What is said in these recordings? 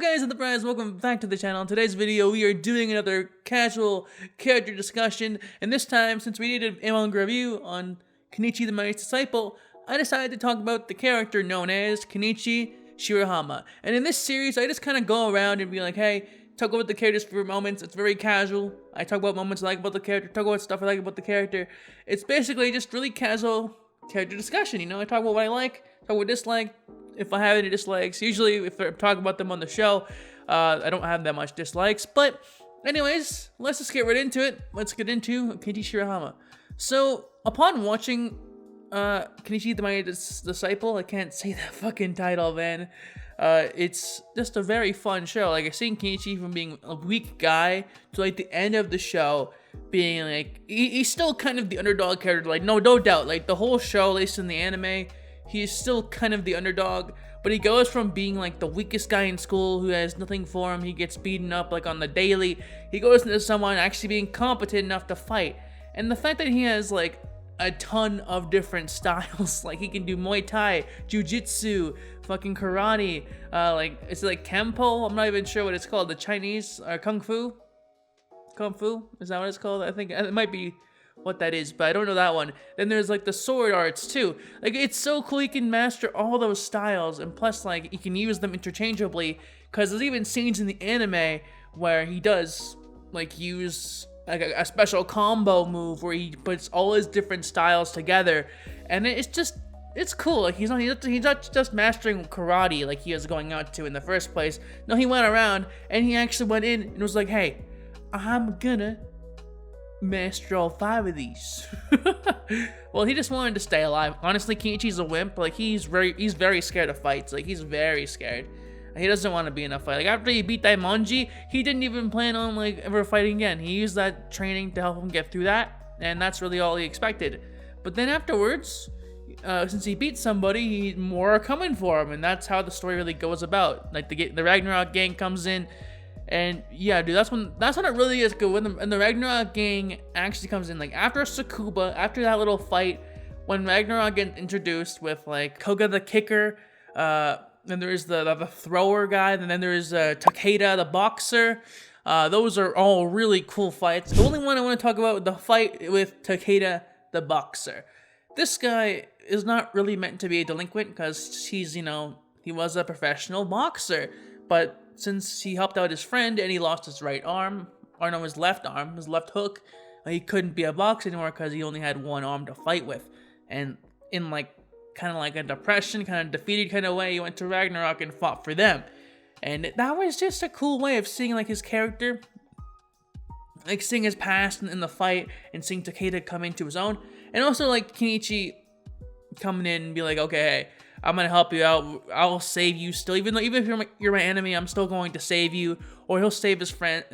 guys, AnimeUpRise, welcome back to the channel. In today's video, we are doing another casual character discussion, and this time, since we did a manga review on Kenichi the Mightiest Disciple, I decided to talk about the character known as Kenichi Shirahama. And in this series, I just kind of go around and be like, hey, talk about the characters for moments. It's very casual. I talk about moments I like about the character, talk about stuff I like about the character. It's basically just really casual character discussion, you know? I talk about what I like, talk about what I dislike. If I have any dislikes, usually if I talk about them on the show, I don't have that much dislikes. But anyways, let's just get right into it. Let's get into Kenichi Shirahama. So upon watching Kenichi the Mightiest Disciple, I can't say that fucking title, man. It's just a very fun show. Like, I've seen Kenichi from being a weak guy to like the end of the show being like, he's still kind of the underdog character. Like, no doubt. Like, the whole show, at least in the anime, he's still kind of the underdog, but he goes from being like the weakest guy in school who has nothing for him, he gets beaten up like on the daily, he goes into someone actually being competent enough to fight. And the fact that he has like a ton of different styles, like he can do Muay Thai, Jiu-Jitsu, fucking karate, like it's like Kempo, I'm not even sure what it's called, the Chinese, Kung Fu? Kung Fu? Is that what it's called? I think it might be what that is, but I don't know that one. Then there's like the sword arts too. Like, it's so cool he can master all those styles, and plus like he can use them interchangeably, because there's even scenes in the anime where he does like use like a special combo move where he puts all his different styles together, and it's cool. Like, he's not just mastering karate like he was going out to in the first place. No, he went around and he actually went in and was like, hey, I'm gonna master all 5 of these. Well, he just wanted to stay alive. Honestly, Kenichi's a wimp. Like, he's very scared of fights. Like, he's very scared. He doesn't want to be in a fight. Like, after he beat Daimonji, he didn't even plan on like ever fighting again. He used that training to help him get through that, and that's really all he expected. But then afterwards, since he beat somebody, more are coming for him, and that's how the story really goes about. Like, the Ragnarok gang comes in. And yeah, dude, that's when it really is good. When the Ragnarok gang actually comes in, like after Tsukuba, after that little fight, when Ragnarok gets introduced with like Koga the kicker, then there's the thrower guy, and then there's Takeda the boxer. Those are all really cool fights. The only one I want to talk about, the fight with Takeda the boxer. This guy is not really meant to be a delinquent because he's, you know, he was a professional boxer, but since he helped out his friend and he lost his right arm, or no, his left arm, his left hook, he couldn't be a boxer anymore because he only had one arm to fight with. And in like, kind of like a depression, kind of defeated kind of way, he went to Ragnarok and fought for them. And that was just a cool way of seeing like his character, like seeing his past in the fight and seeing Takeda come into his own. And also like Kenichi coming in and be like, okay, hey, I'm gonna help you out. I'll save you still, even if you're my enemy, I'm still going to save you. Or he'll save his friend,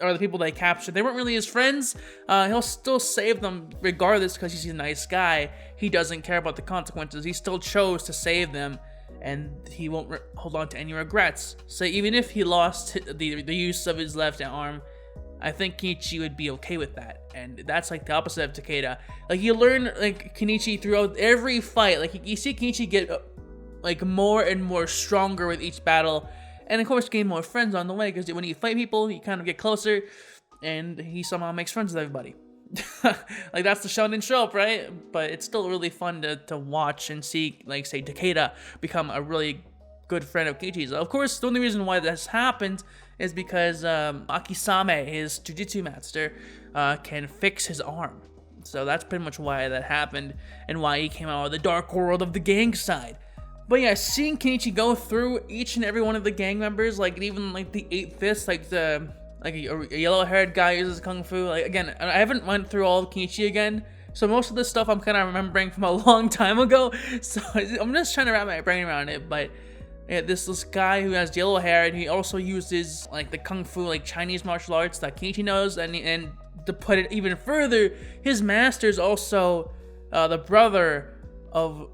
or the people that he captured. They weren't really his friends. He'll still save them regardless because he's a nice guy. He doesn't care about the consequences. He still chose to save them, and he won't hold on to any regrets. So even if he lost the use of his left arm, I think Kenichi would be okay with that. And that's like the opposite of Takeda. Like, you learn like Kenichi throughout every fight. Like, you see Kenichi get like more and more stronger with each battle, and of course gain more friends on the way, because when you fight people, you kind of get closer, and he somehow makes friends with everybody. Like, that's the shonen trope, right? But it's still really fun to watch and see, like, say, Takeda become a really good friend of Kenichi's. Of course, the only reason why this happened is because Akisame, his Jiu-Jitsu master, can fix his arm. So that's pretty much why that happened, and why he came out of the dark world of the gang side. But yeah, seeing Kenichi go through each and every one of the gang members, like even like the 8 fists, like a yellow-haired guy uses kung fu. Like, again, I haven't went through all of Kenichi again, so most of this stuff I'm kind of remembering from a long time ago. So I'm just trying to wrap my brain around it. But yeah, this guy who has yellow hair, and he also uses like the kung fu, like Chinese martial arts that Kenichi knows, and to put it even further, his master is also the brother of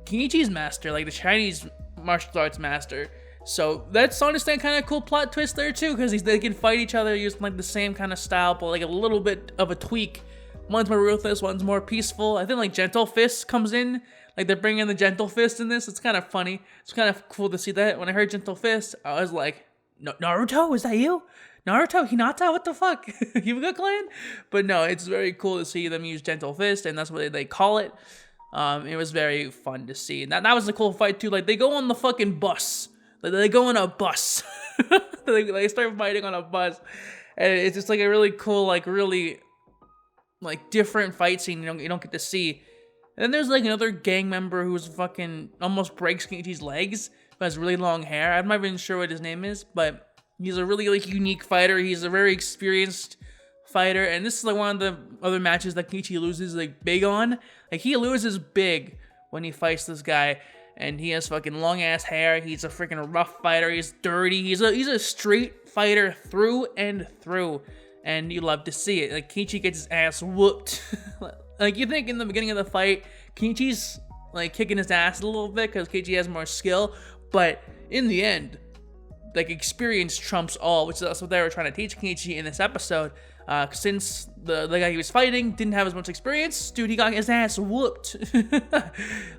Kenichi's master, like the Chinese martial arts master. So that's honestly kind of cool plot twist there too, because they can fight each other using like the same kind of style, but like a little bit of a tweak. One's more ruthless, one's more peaceful. I think like Gentle Fist comes in Like they're bringing the Gentle Fist in this. It's kind of funny. It's kind of cool to see that. When I heard Gentle Fist, I was like, Naruto, is that you? Naruto, Hinata, what the fuck? Hyuga clan? But no, it's very cool to see them use Gentle Fist, and that's what they call it. It was very fun to see. And that was a cool fight too. Like they go on the fucking bus. Like they go on a bus. They start fighting on a bus. And it's just like a really cool, like really like different fight scene you don't get to see. And then there's like another gang member who's fucking almost breaks Kenichi's legs, but has really long hair. I'm not even sure what his name is, but he's a really like unique fighter. He's a very experienced fighter, and this is like one of the other matches that Kenichi loses like big on. Like he loses big when he fights this guy, and he has fucking long ass hair. He's a freaking rough fighter. He's dirty. He's a street fighter through and through, and you love to see it. Like Kenichi gets his ass whooped. Like you think in the beginning of the fight, Kenichi's like kicking his ass a little bit because Kenichi has more skill, but in the end, like experience trumps all, which is what they were trying to teach Kenichi in this episode. Since the guy he was fighting didn't have as much experience, dude, he got his ass whooped.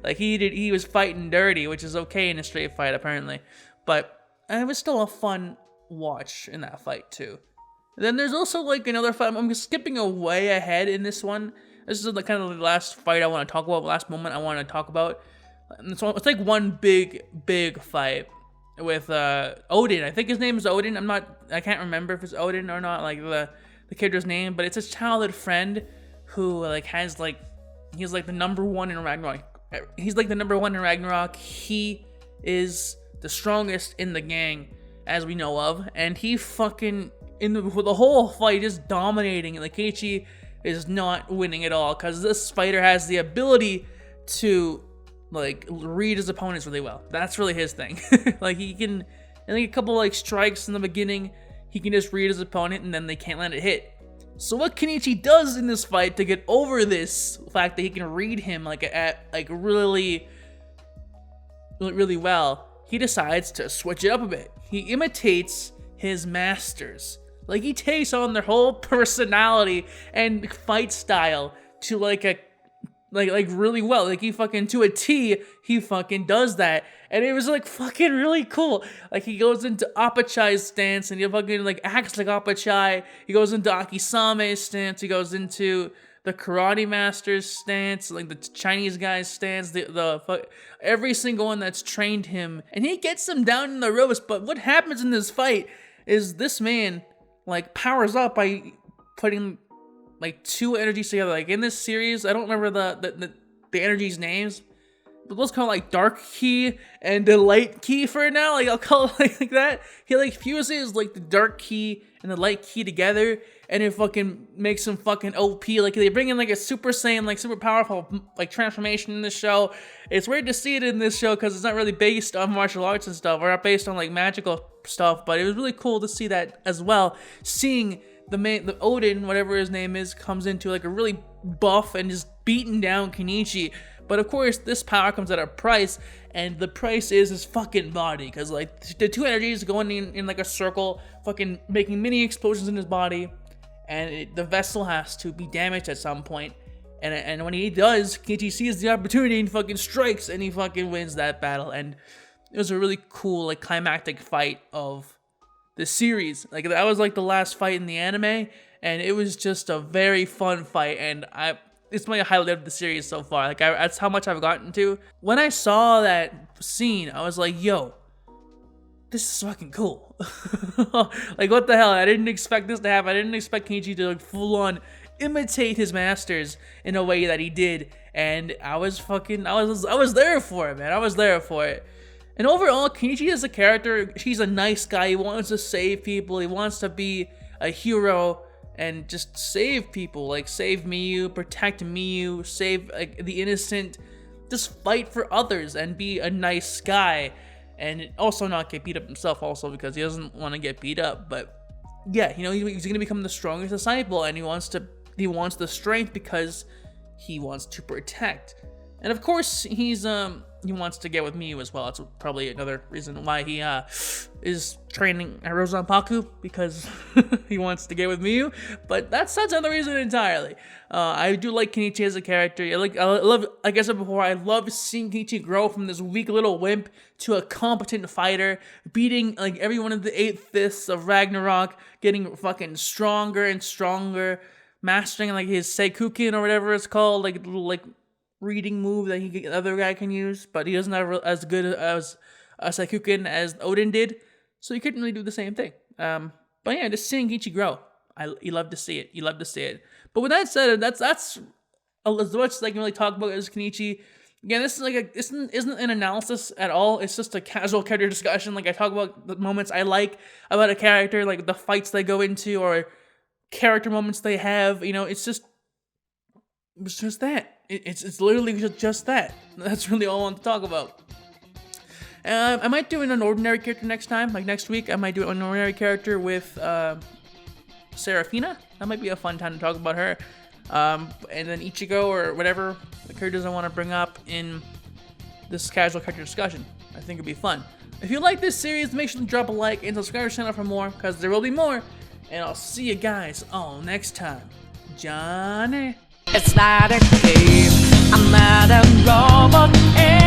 Like he was fighting dirty, which is okay in a straight fight apparently, but it was still a fun watch in that fight too. And then there's also like another fight. I'm skipping way ahead in this one. This is kind of the last fight I want to talk about, last moment I want to talk about. It's like one big fight with Odin. I think his name is Odin. I can't remember if it's Odin or not, like the character's name, but it's his childhood friend who like has like, he's like the number one in Ragnarok. He's like the number one in Ragnarok. He is the strongest in the gang as we know of, and he fucking with the whole fight is dominating, and like Kenichi is not winning at all because this fighter has the ability to like read his opponents really well. That's really his thing. Like he can, I think a couple like strikes in the beginning, he can just read his opponent and then they can't land a hit. So what Kenichi does in this fight to get over this fact that he can read him like really well, he decides to switch it up a bit. He imitates his masters. Like he takes on their whole personality and fight style to like really well. Like he fucking to a T, he fucking does that. And it was like fucking really cool. Like he goes into Appachai's stance and he fucking like acts like Appachai. He goes into Akisame's stance. He goes into the Karate Master's stance, like the Chinese guy's stance, every single one that's trained him. And he gets them down in the ropes. But what happens in this fight is this man like powers up by putting like two energies together. Like in this series, I don't remember the energies names, but let's call it like Dark Ki and the Light Ki for now. Like I'll call it like that. He like fuses like the Dark Ki and the Light Ki together, and it fucking makes him fucking OP. Like they bring in like a Super Saiyan, like super powerful like transformation in this show. It's weird to see it in this show because it's not really based on martial arts and stuff, or not based on like magical stuff. But it was really cool to see that as well. Seeing the Odin, whatever his name is, comes into like a really buff and just beating down Kenichi. But of course, this power comes at a price, and the price is his fucking body. Because like the two energies going in like a circle, fucking making mini explosions in his body, and the vessel has to be damaged at some point. And when he does, Kenichi sees the opportunity and fucking strikes, and he fucking wins that battle. And it was a really cool like climactic fight of the series. Like that was like the last fight in the anime, and it was just a very fun fight, and it's my highlight of the series so far. Like that's how much I've gotten to. When I saw that scene, I was like, yo, this is fucking cool. Like what the hell? I didn't expect this to happen. I didn't expect Kenichi to like full on imitate his masters in a way that he did, and I was there for it, man. I was there for it. And overall, Kenichi is a character. He's a nice guy. He wants to save people. He wants to be a hero and just save people. Like save Miyu, protect Miyu, save like the innocent. Just fight for others and be a nice guy. And also not get beat up himself also because he doesn't want to get beat up. But yeah, you know, he's going to become the strongest disciple, and he wants the strength because he wants to protect. And of course, he's he wants to get with Miyu as well. That's probably another reason why he is training at Paku, because he wants to get with Miyu. But that's another reason entirely. I do like Kenichi as a character. I love, like I said before, I love seeing Kenichi grow from this weak little wimp to a competent fighter, beating like every one of the 8 fists of Ragnarok, getting fucking stronger and stronger, mastering like his Seikuken or whatever it's called, like little like reading move that the other guy can use, but he doesn't have as good as a Seikuken as Odin did, so he couldn't really do the same thing. But yeah, just seeing Kenichi grow, you love to see it. You love to see it. But with that said, that's as much as I can really talk about as Kenichi. Again, this is isn't an analysis at all. It's just a casual character discussion. Like, I talk about the moments I like about a character, like the fights they go into or character moments they have. You know, it's just that. It's literally just that. That's really all I want to talk about. I might do an ordinary character next time. Like next week, I might do an ordinary character with Seraphina. That might be a fun time to talk about her. And then Ichigo or whatever the characters I want to bring up in this casual character discussion. I think it'd be fun. If you like this series, make sure to drop a like and subscribe to the channel for more, because there will be more. And I'll see you guys all next time. Johnny. It's not a game, I'm not a robot.